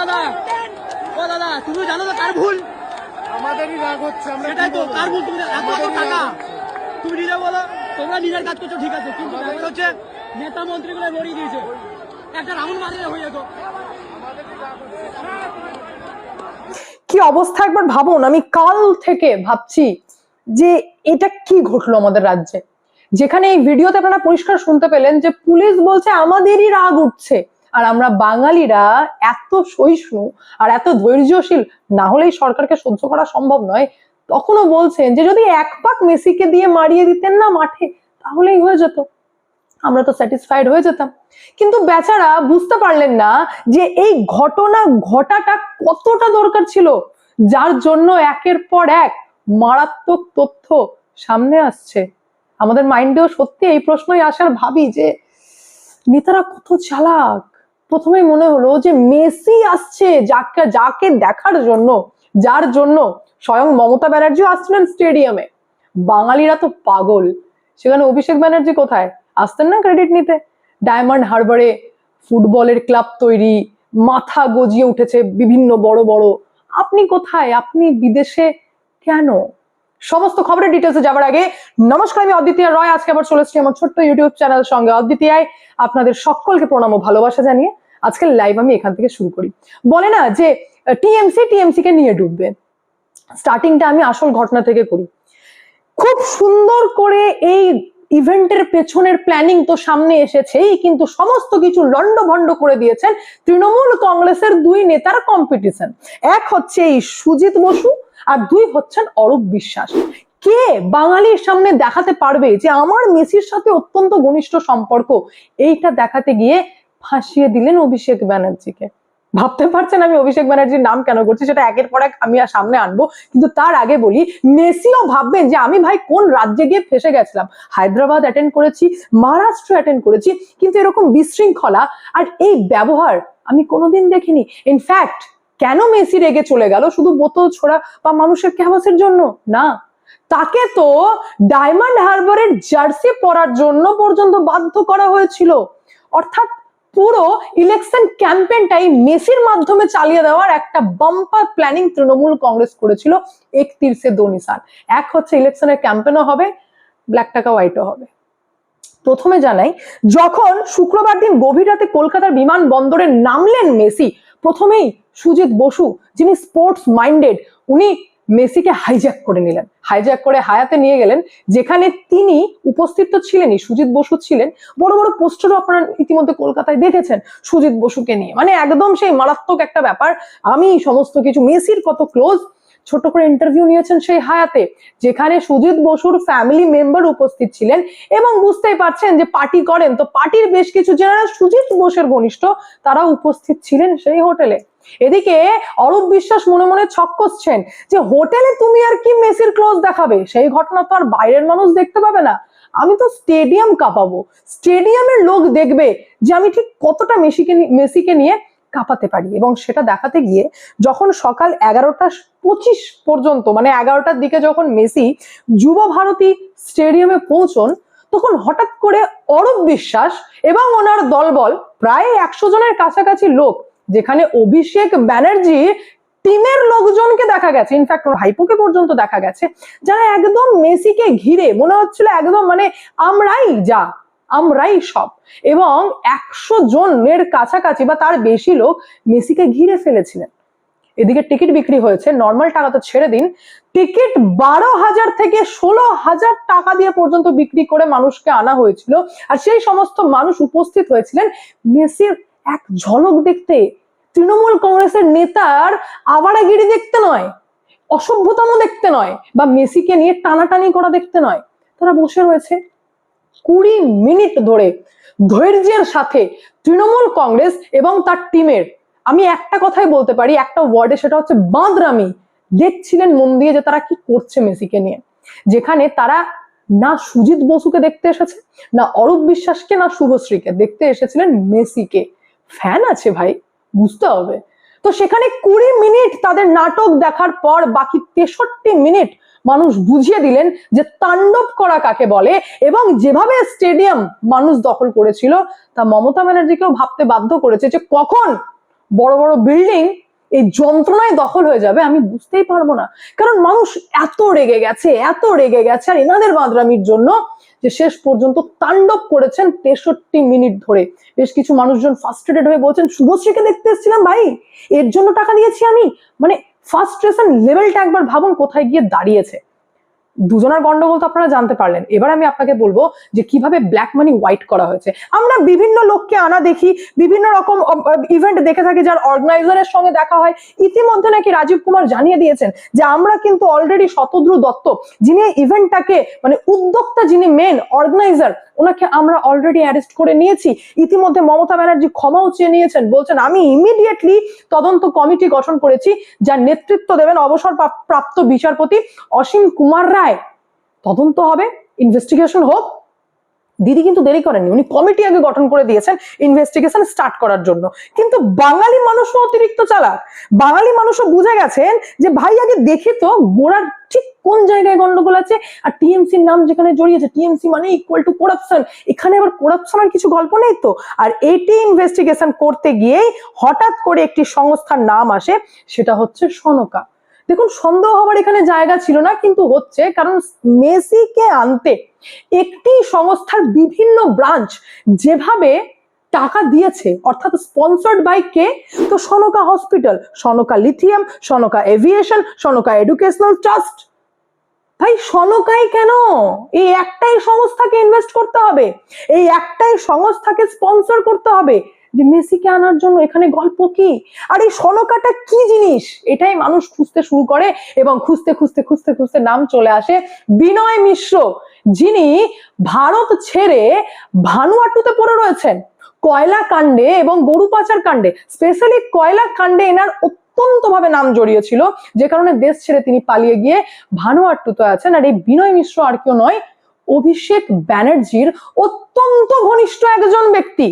দাদা, ও দাদা, তুমি জানো না কার ভুল? আমাদেরই রাগ হচ্ছে। আমরা সেটাই তো, কার ভুল? তুমি এত টাকা তুমি নিজে বলো, তোমরা নিজের কাজ করছো ঠিক আছে, কিন্তু ব্যাপার হচ্ছে নেতা মন্ত্রীগুলো লড়িয়ে দিয়েছে, একটা রাউন্ড মারিয়ে হয়ে যেত। কি অবস্থা একবার ভাবুন। আমি কাল থেকে ভাবছি যে এটা কি ঘটলো আমাদের রাজ্যে, যেখানে এই ভিডিওতে আপনারা পরিষ্কার শুনতে পেলেন যে পুলিশ বলছে আমাদেরই রাগ উঠছে, আর আমরা বাঙালিরা এত সহিষ্ণু আর এত ধৈর্যশীল না হলেই সরকারকে সহ্য করা সম্ভব নয়। তখনও বলছেন যে যদি এক পাক মেসিকে দিয়ে মারিয়ে দিতেন না মাঠে তাহলেই হয়ে যেত, আমরা তো স্যাটিসফাইড হয়ে যেতাম। কিন্তু বেচারা বুঝতে পারলেন না যে এই ঘটনা ঘটাটা কতটা দরকার ছিল, যার জন্য একের পর এক মারাত্মক তথ্য সামনে আসছে। আমাদের মাইন্ডেও সত্যি এই প্রশ্নই আসার ভাবি যে নেতারা কত চালাক। প্রথমেই মনে হলো যে মেসি আসছে যাকে দেখার জন্য, যার জন্য স্বয়ং মমতা ব্যানার্জিও আসছিলেন স্টেডিয়ামে। বাঙালিরা তো পাগল, সেখানে অভিষেক ব্যানার্জি কোথায়? আসতেন না ক্রেডিট নিতে? ডায়মন্ড হারবারে ফুটবলের ক্লাব তৈরি, মাথা গজিয়ে উঠেছে বিভিন্ন বড় বড়। আপনি কোথায়? আপনি বিদেশে কেন? সমস্ত খবরের ডিটেলসে যাবার আগে নমস্কার, আমি অদ্বিতীয় রয়। আজকে আবার চলে এসেছি আমার ছোট্ট ইউটিউব চ্যানেল সঙ্গে অদ্বিতীয়ায়। আপনাদের সকলকে প্রণাম ও ভালোবাসা জানিয়ে আজকের লাইভ আমি এখান থেকে শুরু করি। বলে না যে টিএমসি কে নিয়ে ডুববে, স্টার্টিংটা আমি আসল ঘটনা থেকে করি। খুব সুন্দর করে এই ইভেন্টের পেছনের প্ল্যানিং তো সামনে এসেছেই, কিন্তু সমস্ত কিছু লন্ডভন্ড করে দিয়েছেন তৃণমূল কংগ্রেসের দুই নেতার কম্পিটিশন। এক হচ্ছে এই সুজিত বসু, আর দুই হচ্ছেন অরূপ বিশ্বাস। কে বাঙালির সামনে দেখাতে পারবে যে আমার মেসির সাথে অত্যন্ত ঘনিষ্ঠ সম্পর্ক, এইটা দেখাতে গিয়ে ফাঁসিয়ে দিলেন অভিষেক ব্যানার্জিকে। ভাবতে পারছেন আমি অভিষেক ব্যানার্জির নাম কেন করছি, সেটা একের পর এক আমি সামনে আনবো, কিন্তু তার আগে বলি মেসিও ভাববেন যে আমি ভাই কোন রাজ্যে গিয়ে ফেসে গেছিলাম। হায়দ্রাবাদ অ্যাটেন্ড করেছি, মহারাষ্ট্র অ্যাটেন্ড করেছি, কিন্তু এরকম বিশৃঙ্খলা আর এই ব্যবহার আমি কোনোদিন দেখিনি। ইনফ্যাক্ট কেন মেসি রেগে চলে গেল? শুধু বোতল ছোড়া বা মানুষের ক্যাভাসের জন্য না, তাকে তো ডায়মন্ড হারবারের জার্সি পরার জন্য পর্যন্ত বাধ্য করা হয়েছিল। অর্থাৎ পুরো ইলেকশন ক্যাম্পেইনটাই মেসির মাধ্যমে চালিয়ে দেওয়ার একটা বাম্পার প্ল্যানিং তৃণমূল কংগ্রেস করেছিল। এক তীর সে দো নিশান। এক হচ্ছে ইলেকশনের ক্যাম্পেইনও হবে, ব্ল্যাক টাকা হোয়াইটও হবে। প্রথমে জানাই, যখন শুক্রবার দিন গভীর রাতে কলকাতার বিমানবন্দরে নামলেন মেসি, প্রথমেই সুজিত বসু, যিনি স্পোর্টস মাইন্ডেড, উনি মেসিকে হাইজ্যাক করে নিলেন, হাইজ্যাক করে হায়াতে নিয়ে গেলেন, যেখানে তিনি উপস্থিত তো ছিলেনই, সুজিত বসু ছিলেন। বড় বড় পোস্টারও আপনারা ইতিমধ্যে কলকাতায় দেখেছেন সুজিত বসুকে নিয়ে, মানে একদম সেই মারাত্মক একটা ব্যাপার। আমি সমস্ত কিছু, মেসির কত ক্লোজ, ছোট করে ইন্টারভিউ নিয়েছেন সেই হায়াতে, যেখানে সুজিত বসুর ফ্যামিলি মেম্বার উপস্থিত ছিলেন। এবং বুঝতেই পারছেন যে পার্টি করেন, তো পার্টির বেশ কিছু যারা সুজিত বোসের ঘনিষ্ঠ তারা উপস্থিত ছিলেন সেই হোটেলে। এদিকে অরূপ বিশ্বাস মনে মনে ছক কষছেন যে হোটেলে তুমি আর কি মেসির ক্লোজ দেখাবে, সেই ঘটনা তো আর বাইরের মানুষ দেখতে পাবে না, আমি তো স্টেডিয়াম কাঁপাবো, স্টেডিয়ামের লোক দেখবে যে আমি ঠিক কতটা মেসিকে নিয়ে কাঁপাতে পারি। এবং সেটা দেখাতে গিয়ে যখন সকাল 11:25 পর্যন্ত, মানে 11টার দিকে যখন মেসি যুব ভারতী স্টেডিয়ামে পৌঁছন, তখন হঠাৎ করে অরূপ বিশ্বাস এবং ওনার দলবল প্রায় 100 জনের কাছাকাছি লোক, যেখানে অভিষেক ব্যানার্জি টিমের লোকজনকে দেখা গেছে, ইনফ্যাক্ট ভাইপোকে পর্যন্ত দেখা গেছে, যারা একদম মেসিকে ঘিরে মনে হচ্ছিল একদম মানে আমরাই সব। এবং 100 জনের কাছাকাছি বা তার বেশি লোক মেসিকে ঘিরে ফেলেছিলেন। এদিকে টিকিট বিক্রি হয়েছে, নর্মাল টাকা তো ছেড়ে দিন, টিকিট 12,000 থেকে 16,000 টাকা দিয়ে পর্যন্ত বিক্রি করে মানুষকে আনা হয়েছিল। আর সেই সমস্ত মানুষ উপস্থিত হয়েছিলেন মেসির এক ঝলক দেখতে, তৃণমূল কংগ্রেসের নেতার আওয়ারাগিরি দেখতে নয়, অসভ্যতম দেখতে নয়, বা মেসিকে নিয়ে টানাটানি করা দেখতে নয়। তারা বসে রয়েছে 20 মিনিট ধরে ধৈর্যের সাথে তৃণমূল কংগ্রেস এবং তার টিমের, আমি একটা কথাই বলতে পারি একটা ওয়ার্ডে, সেটা হচ্ছে বাঁদরামি, দেখছিলেন মন দিয়ে যে তারা কি করছে মেসিকে নিয়ে। যেখানে তারা না সুজিত বসুকে দেখতে এসেছে, না অরূপ বিশ্বাসকে, না শুভশ্রীকে দেখতে এসেছিলেন মেসিকে। ফ্যান আছে ভাই, বুঝতে হবে। তো সেখানে 20 মিনিট তাদের নাটক দেখার পর বাকি 63 মিনিট মানুষ বুঝিয়ে দিলেন যে তাণ্ডব করা কাকে বলে। এবং যেভাবে স্টেডিয়াম মানুষ দখল করেছিল তা মমতা ব্যানার্জিকেও ভাবতে বাধ্য করেছে যে কখন বড় বড় বিল্ডিং এই যন্ত্রণায় দখল হয়ে যাবে আমি বুঝতেই পারবো না। কারণ মানুষ এত রেগে গেছে আর এনাদের বাঁদরামির জন্য যে শেষ পর্যন্ত তাণ্ডব করেছেন 63 মিনিট ধরে। বেশ কিছু মানুষজন ফার্স্ট্রেটেড হয়ে বলছেন শুভশ্রীকে দেখতে এসেছিলাম ভাই, এর জন্য টাকা দিয়েছি আমি। মানে ফার্স্ট্রেশন লেভেলটা একবার ভাবুন কোথায় গিয়ে দাঁড়িয়েছে। দুজনের গন্ডগোল তো আপনারা জানতে পারলেন। এবার আমি আপনাকে বলবো যে কিভাবে ব্ল্যাক মানি হোয়াইট করা হয়েছে। আমরা বিভিন্ন লোককে আনা দেখি, বিভিন্ন রকম ইভেন্ট দেখে থাকি যার অর্গানাইজারের সঙ্গে দেখা হয়। ইতিমধ্যে নাকি রাজীব কুমার জানিয়ে দিয়েছেন যে আমরা কিন্তু অলরেডি শতদ্রু দত্ত যিনি ইভেন্টটাকে মানে উদ্যোক্তা, যিনি মেন অর্গানাইজার, ওনাকে আমরা অলরেডি অ্যারেস্ট করে নিয়েছি। ইতিমধ্যে মমতা ব্যানার্জি ক্ষমাও চেয়ে নিয়েছেন, বলছেন আমি ইমিডিয়েটলি তদন্ত কমিটি গঠন করেছি যার নেতৃত্ব দেবেন অবসর প্রাপ্ত বিচারপতি অসীম কুমার রায়। তদন্ত হবে, ইনভেস্টিগেশন হোক। দিদি কিন্তু দেরি করেননি, উনি কমিটি আগে গঠন করে দিয়েছেন ইনভেস্টিগেশন স্টার্ট করার জন্য। কিন্তু বাঙালি মানুষও অতিরিক্ত চালাক, বাঙালি মানুষও বুঝে গেছেন যে ভাই আগে দেখি তো গোড়ার ঠিক কোন জায়গায় গন্ডগোল আছে। আর টিএমসির নাম যেখানে জড়িয়েছে, টিএমসি মানে ইকুয়াল টু করাপশন, এখানে আবার করাপশনের কিছু গল্প নেই তো। আর এটি ইনভেস্টিগেশন করতে গিয়েই হঠাৎ করে একটি সংস্থার নাম আসে, সেটা হচ্ছে সনকা। দেখুন, সন্দেহ হবার এখানে জায়গা ছিল না, কিন্তু হচ্ছে কারণ মেসিকে আনতে একটি সংস্থার বিভিন্ন ব্রাঞ্চ যেভাবে টাকা দিয়েছে, অর্থাৎ স্পন্সর্ড বাই কে, তো Sonka hospital, Sonka lithium, Sonka aviation, Sonka educational trust. ভাই সনকাই কেন? এই একটাই সংস্থাকে ইনভেস্ট করতে হবে, এই একটাই সংস্থাকে স্পন্সর করতে হবে যে মেসিকে আনার জন্য। এখানে গল্প কি? আর এই সনকাটা কি জিনিস, এটাই মানুষ খুঁজতে শুরু করে এবং খুঁজতে খুঁজতে খুঁজতে খুঁজতে নাম চলে আসে বিনয় মিশ্র, যিনি ভারত ছেড়ে ভানুয়াটুতে পড়ে রয়েছেন কয়লা কাণ্ডে এবং গরু পাচার কাণ্ডে। স্পেশালি কয়লা কাণ্ডে এনার অত্যন্ত ভাবে নাম জড়িয়েছিল, যে কারণে দেশ ছেড়ে তিনি পালিয়ে গিয়ে ভানুয়াটুতে আছেন। আর এই বিনয় মিশ্র আর কেউ নয়, অভিষেক ব্যানার্জির অত্যন্ত ঘনিষ্ঠ একজন ব্যক্তি,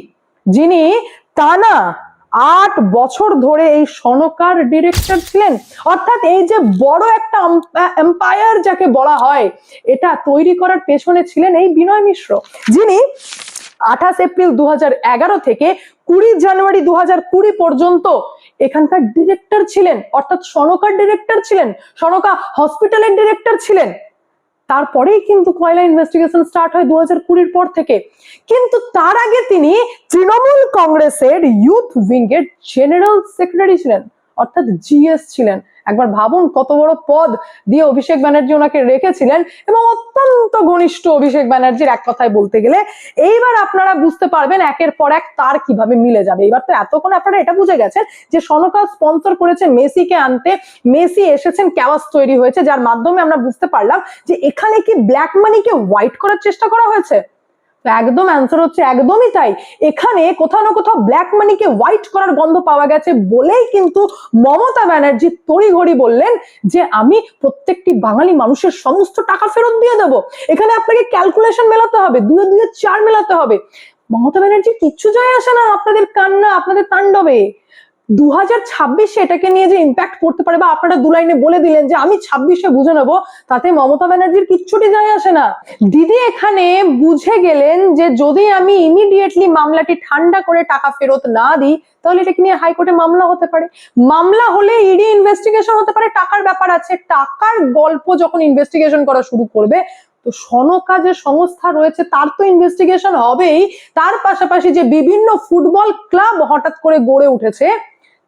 যিনি টানা 8 বছর ধরে এই সনকার ডিরেক্টর ছিলেন। অর্থাৎ এই যে বড় একটা এম্পায়ার যাকে বলা হয়, এটা তৈরি করার পেছনে ছিলেন এই বিনয় মিশ্র, যিনি 28 এপ্রিল 2011 থেকে 20 জানুয়ারি 2020 পর্যন্ত এখানকার ডিরেক্টর ছিলেন, অর্থাৎ সনকার ডিরেক্টর ছিলেন, সনকা হসপিটালের ডিরেক্টর ছিলেন। তারপরেই কিন্তু কয়লা ইনভেস্টিগেশন স্টার্ট হয় 2020 পর থেকে। কিন্তু তার আগে তিনি তৃণমূল কংগ্রেসের ইউথ উইং এর জেনারেল সেক্রেটারি ছিলেন, অর্থাৎ জিএস ছিলেন। একবার ভাবুন কত বড় পদ দিয়ে অভিষেক ব্যানার্জি ওনাকে রেখেছিলেন, এবং অত্যন্ত ঘনিষ্ঠ অভিষেক ব্যানার্জির, এক কথায় বলতে গেলে। এইবার আপনারা বুঝতে পারবেন একের পর এক তার কিভাবে মিলে যাবে। এবার তো এতক্ষণ আপনারা এটা বুঝে গেছেন যে সনকা স্পন্সর করেছে মেসিকে আনতে, মেসি এসেছেন, ক্যাওয়াস তৈরি হয়েছে, যার মাধ্যমে আমরা বুঝতে পারলাম যে এখানে কি ব্ল্যাক মানিকে হোয়াইট করার চেষ্টা করা হয়েছে। একদম অ্যান্সার হচ্ছে একদমই তাই। এখানে কোথাও না কোথাও ব্ল্যাক মানিকে হোয়াইট করার গন্ধ পাওয়া গেছে বলেই কিন্তু মমতা ব্যানার্জি তড়িঘড়ি বললেন যে আমি প্রত্যেকটি বাঙালি মানুষের সমস্ত টাকা ফেরত দিয়ে দেবো। এখানে আপনাকে ক্যালকুলেশন মেলাতে হবে, 2 এ 2 4 মেলাতে হবে। মমতা ব্যানার্জি কিচ্ছু যায় আসে না আপনাদের কান্না, আপনাদের তাণ্ডবে। 2026 এটাকে নিয়ে যে ইম্প্যাক্ট করতে পারে, বা আপনারা 2 লাইনে বলে দিলেন যে আমি 26-এ বুঝে নেবো, তাতে মমতা ব্যানার্জির কিচ্ছুটি যায় আসে না। দিদি এখানে বুঝে গেলেন যে যদি আমি ইমিডিয়েটলি মামলাটি ঠান্ডা করে টাকা ফেরত না দিই, তাহলে এটাকে নিয়ে হাইকোর্টে মামলা হতে পারে। মামলা হলে ইডি ইনভেস্টিগেশন হতে পারে, টাকার ব্যাপার আছে। টাকার গল্প যখন ইনভেস্টিগেশন করা শুরু করবে, তো সনকা যে সংস্থা রয়েছে তার তো ইনভেস্টিগেশন হবেই। তার পাশাপাশি যে বিভিন্ন ফুটবল ক্লাব হঠাৎ করে গড়ে উঠেছে,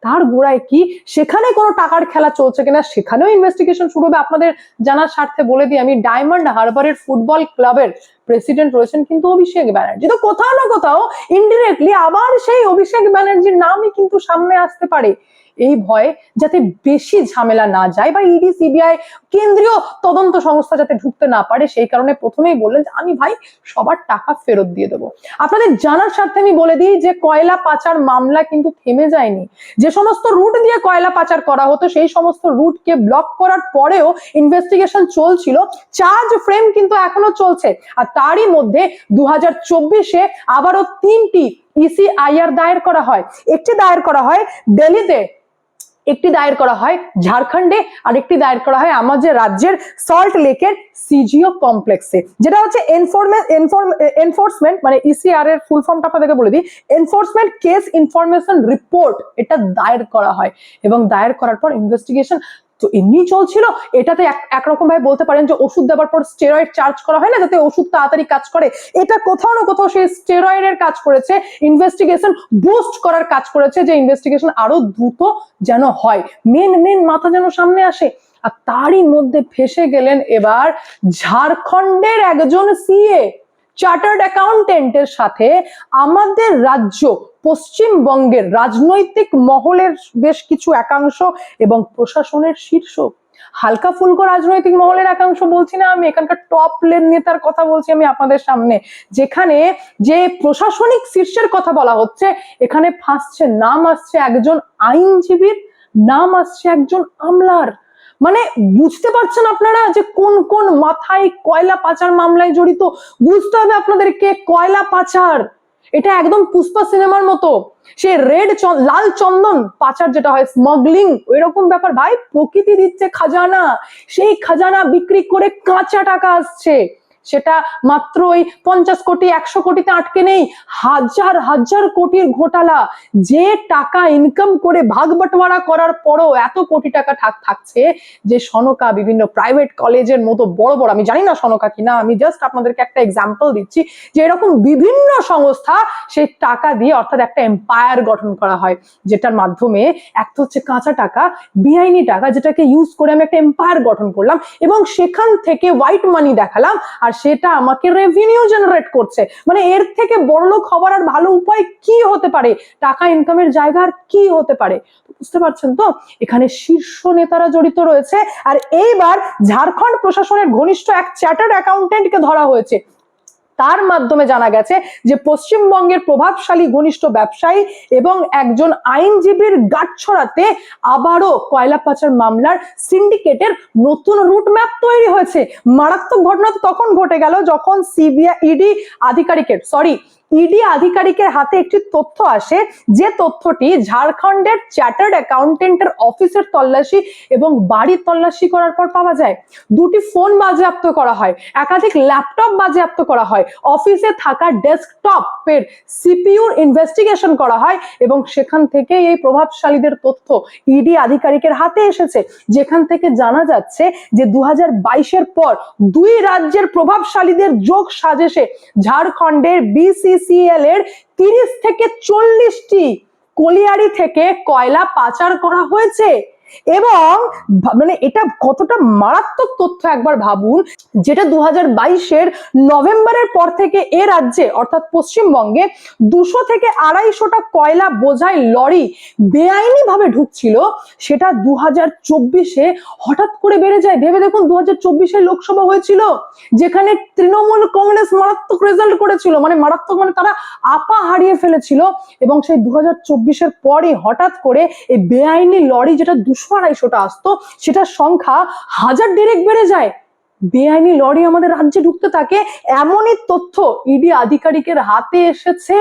তার গোড়ায় কি সেখানে কোনো টাকার খেলা চলছে কিনা, সেখানেও ইনভেস্টিগেশন শুরু হবে। আপনাদের জানার স্বার্থে বলে দিই, আমি ডায়মন্ড হারবারের ফুটবল ক্লাবের প্রেসিডেন্ট রয়েছেন কিন্তু অভিষেক ব্যানার্জি। তো কোথাও না কোথাও ইনডিরেক্টলি আবার সেই অভিষেক ব্যানার্জির নামই কিন্তু সামনে আসতে পারে। এই ভয়ে যাতে বেশি ঝামেলা না যায়, বা ইডি সিবিআই কেন্দ্রীয় তদন্ত সংস্থা যাতে ঢুকতে না পারে, সেই কারণে প্রথমেই বললেন যে আমি ভাই সবার টাকা ফেরত দিয়ে দেবো। আপনাদের জানার স্বার্থে আমি বলে দিই যে কয়লা পাচার মামলা কিন্তু থেমে যায়নি। যে সমস্ত রুট দিয়ে কয়লা পাচার করা হতো, সেই সমস্ত রুটকে ব্লক করার পরেও ইনভেস্টিগেশন চলছিল, চার্জ ফ্রেম কিন্তু এখনো চলছে। আর তারই মধ্যে 2024-এ আবারও 3টি ইসিআইআর দায়ের করা হয়। একটি দায়ের করা হয় দিল্লিতে একটি দায়ের করা হয় ঝাড়খণ্ডে আর একটি দায়ের করা হয় আমাদের রাজ্যের সল্ট লেকের সিজিও কমপ্লেক্সে, যেটা হচ্ছে এনফোর্সমেন্ট মানে ইসিআর এর ফুল ফর্মটা আপনাদেরকে বলে দিই, এনফোর্সমেন্ট কেস ইনফরমেশন রিপোর্ট, এটা দায়ের করা হয় এবং দায়ের করার পর ইনভেস্টিগেশন তো এমনি চলছিল। এটাতে একরকম ভাবে বলতে পারেন যে ওষুধ দেওয়ার পর স্টেরয়েড চার্জ করা হয় না যাতে ওষুধ তাড়াতাড়ি কাজ করে, এটা কোথাও না কোথাও সেই স্টেরয়েডের কাজ করেছে, ইনভেস্টিগেশন বুস্ট করার কাজ করেছে, যে ইনভেস্টিগেশন আরো দ্রুত যেন হয়, মেন মাথা যেন সামনে আসে। আর তারই মধ্যে ফেসে গেলেন এবার ঝাড়খণ্ডের একজন সিএ, চার্টার্ড অ্যাকাউন্টেন্টের সাথে আমাদের রাজ্য পশ্চিমবঙ্গের রাজনৈতিক মহলের বেশ কিছু একাংশ এবং প্রশাসনের শীর্ষ হালকা ফুলকো রাজনৈতিক মহলের একাংশ বলছি না আমি, এখানকার টপ নেতার কথা বলছি আমি আপনাদের সামনে, যেখানে যে প্রশাসনিক শীর্ষের কথা বলা হচ্ছে এখানে ফাঁসছে, নাম আসছে একজন আইনজীবীর, নাম আসছে একজন আমলার। মানে বুঝতে পারছেন আপনারা যে কোন কোন মাথায় কয়লা পাচার মামলায় জড়িত। বুঝতে হবে আপনাদেরকে, কয়লা পাচার এটা একদম পুষ্পা সিনেমার মতো, সে লাল চন্দন পাচার যেটা হয় স্মাগলিং, ওইরকম ব্যাপার ভাই। প্রকৃতি দিচ্ছে খাজানা, সেই খাজানা বিক্রি করে কাঁচা টাকা আসছে, সেটা মাত্র ওই 50 কোটি 100 কোটিতে আটকে নেই, হাজার হাজার কোটির ঘোটালা। যে টাকা ইনকাম করে ভাগ বাটোয়ারা করার পরও এত কোটি টাকা থাকছে, যে সনকা বিভিন্ন প্রাইভেট কলেজের মতো বড় বড়, আমি জানি না সনকা কিনা, আমি জাস্ট আপনাদেরকে একটা এক্সাম্পল দিচ্ছি, যে এরকম বিভিন্ন সংস্থা সেই টাকা দিয়ে অর্থাৎ একটা এম্পায়ার গঠন করা হয়, যেটার মাধ্যমে একটা হচ্ছে কাঁচা টাকা, বেআইনি টাকা, যেটাকে ইউজ করে আমি একটা এম্পায়ার গঠন করলাম এবং সেখান থেকে হোয়াইট মানি দেখালাম, আর সেটা আমাকে রেভিনিউ জেনারেট করছে। মানে এর থেকে বড়লোক হওয়ার আর ভালো উপায় কি হতে পারে, টাকা ইনকামের জায়গা আর কি হতে পারে? বুঝতে পারছেন তো, এখানে শীর্ষ নেতারা জড়িত রয়েছে। আর এইবার ঝাড়খণ্ড প্রশাসনের ঘনিষ্ঠ এক চার্টার্ড অ্যাকাউন্টেন্টকে ধরা হয়েছে, তার মাধ্যমে জানা গেছে যে পশ্চিমবঙ্গের প্রভাবশালী ঘনিষ্ঠ ব্যবসায়ী এবং একজন আইনজীবীর গাঁট ছড়াতে আবারও কয়লা পাচার মামলার সিন্ডিকেটের নতুন রুট ম্যাপ তৈরি হয়েছে। মারাত্মক ঘটনা তো তখন ঘটে গেল যখন ইডি আধিকারিকের হাতে একটি তথ্য আসে, যে তথ্যটি ঝাড়খণ্ডের চার্টার্ড অ্যাকাউন্টেন্টের অফিসের তল্লাশি এবং বাড়ির তল্লাশি করার পর পাওয়া যায়। দুটি ফোন বাজেয়াপ্ত করা হয়, একাধিক ল্যাপটপ বাজেয়াপ্ত করা হয়, অফিসে থাকা ডেস্কটপের সিপিইউর ইনভেস্টিগেশন করা হয় এবং সেখান থেকে এই প্রভাবশালীদের তথ্য ইডি আধিকারিকের হাতে এসেছে, যেখান থেকে জানা যাচ্ছে যে 2022-এর পর দুই রাজ্যের প্রভাবশালীদের যোগ সাজেশে ঝাড়খণ্ডের BCCL এর 30 থেকে 40টি কলিয়ারি থেকে কয়লা পাচার করা হয়েছে। এবং মানে এটা কতটা মারাত্মক তথ্য একবার ভাবুন, যেটা 2022-এর নভেম্বরের পর থেকে এ রাজ্যে অর্থাৎ পশ্চিমবঙ্গে 200 থেকে 250টা কয়লা বোঝাই লরি বেআইনি ভাবে ঢুকছিল, সেটা 2024-এ হঠাৎ করে বেড়ে যায়। ভেবে দেখুন, 2024-এ লোকসভা হয়েছিল যেখানে তৃণমূল কংগ্রেস মারাত্মক রেজাল্ট করেছিল, মানে মারাত্মক মানে তারা আপা হারিয়ে ফেলেছিল, এবং সেই 2024-এর পরে হঠাৎ করে এই বেআইনি লরি যেটা 200-250টা আসতো, সেটার সংখ্যা 1000 বেড়ে যায়। বেআইনি লরি আমাদের রাজ্যে ঢুকতে থাকে, এমনই তথ্য ইডি আধিকারিকের হাতে এসেছে।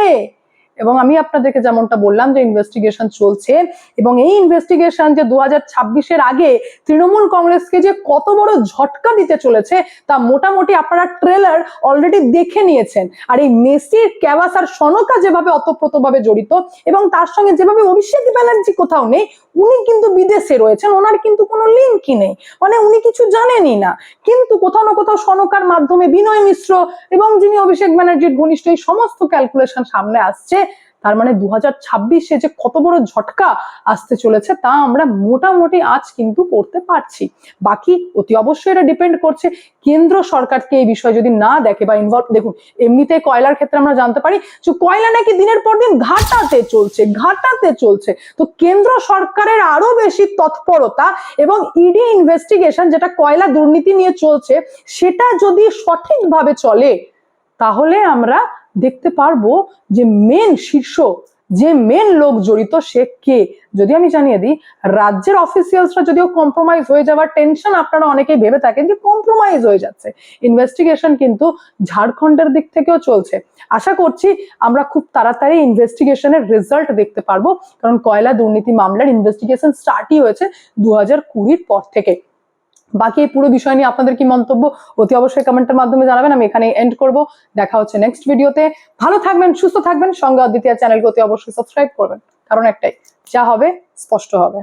এবং আমি আপনাদেরকে যেমনটা বললাম যে ইনভেস্টিগেশন চলছে, এবং এই ইনভেস্টিগেশন যে 2026-এর আগে তৃণমূল কংগ্রেসকে যে কত বড় ঝটকা দিতে চলেছে তা মোটামুটি আপনারা ট্রেলার অলরেডি দেখে নিয়েছেন। আর এই মেসি, ক্যাভাস আর সনকা যেভাবে অতপ্রতভাবে জড়িত এবং তার সঙ্গে যেভাবে অভিষেক ব্যানার্জি কোথাও নেই, উনি কিন্তু বিদেশে রয়েছেন, ওনার কিন্তু কোনো লিঙ্কই নেই, মানে উনি কিছু জানেনই না, কিন্তু কোথাও না কোথাও সনকার মাধ্যমে বিনয় মিশ্র এবং যিনি অভিষেক ব্যানার্জির ঘনিষ্ঠ, এই সমস্ত ক্যালকুলেশন সামনে আসছে। তার মানে 2026-এ যে কত বড় ঝটকা আসতে চলেছে তা আমরা মোটামুটি আজ কিন্তু করতে পারছি। বাকি অতি অবশ্যই এটা ডিপেন্ড করছে কেন্দ্র সরকারকে এই বিষয় যদি না দেখে বা ইনভলভ। দেখুন, এমনিতে কয়লার ক্ষেত্রে আমরা জানতে পারি যে কয়লা নাকি দিনের পর দিন ঘাটাতে চলছে, তো কেন্দ্র সরকারের আরো বেশি তৎপরতা এবং ইডি ইনভেস্টিগেশন যেটা কয়লা দুর্নীতি নিয়ে চলছে, সেটা যদি সঠিকভাবে চলে তাহলে আমরা দেখতে পারবো যে মেন শীর্ষ যে মেন লোক জড়িত সে কে যদি আমি জানিয়ে দিই, রাজ্যের অফিসিয়ালসরা যদিও কম্প্রোমাইজ হয়ে যাওয়ার টেনশন আপনারা অনেকেই ভেবে থাকেন যে কম্প্রোমাইজ হয়ে যাচ্ছে, ইনভেস্টিগেশন কিন্তু ঝাড়খণ্ডের দিক থেকেও চলছে। আশা করছি আমরা খুব তাড়াতাড়ি ইনভেস্টিগেশনের রেজাল্ট দেখতে পারবো, কারণ কয়লা দুর্নীতি মামলার ইনভেস্টিগেশন স্টার্টই হয়েছে 2020 পর থেকে। বাকি এই পুরো বিষয় নিয়ে আপনাদের কি মন্তব্য অতি অবশ্যই কমেন্টের মাধ্যমে জানাবেন। আমি এখানে এন্ড করব, দেখা হচ্ছে নেক্সট ভিডিওতে। ভালো থাকবেন, সুস্থ থাকবেন, সঙ্গে অদ্বিতীয় চ্যানেলকে অতি অবশ্যই সাবস্ক্রাইব করবেন, কারণ একটাই, যা হবে স্পষ্ট হবে।